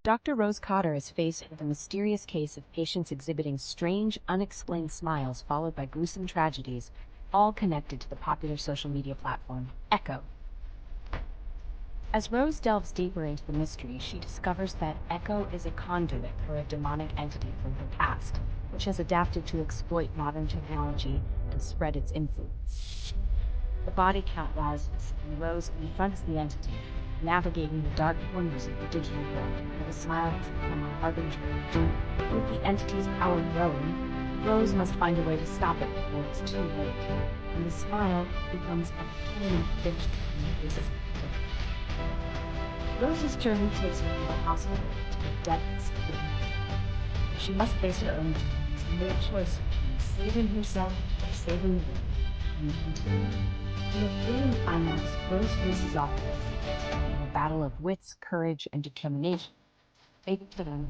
Dr. Rose Cotter is faced with a mysterious case of patients exhibiting strange, unexplained smiles followed by gruesome tragedies, all connected to the popular social media platform, Echo. As Rose delves deeper into the mystery, she discovers that Echo is a conduit for a demonic entity from her past, which has adapted to exploit modern technology and spread its influence. The body count rises, and Rose confronts the entity, navigating the dark corners of the digital world with a smile has become a harbinger. With the entity's power growing, Rose must find a way to stop it before it's too late, and the smile becomes a thorny fish in the face of Rose's journey takes her from the hospital to the depths of the night. She must face her own demons and make a choice between saving herself or saving the world. In the thrilling climax, Rose faces off in a battle of wits, courage, and determination. Fate to them.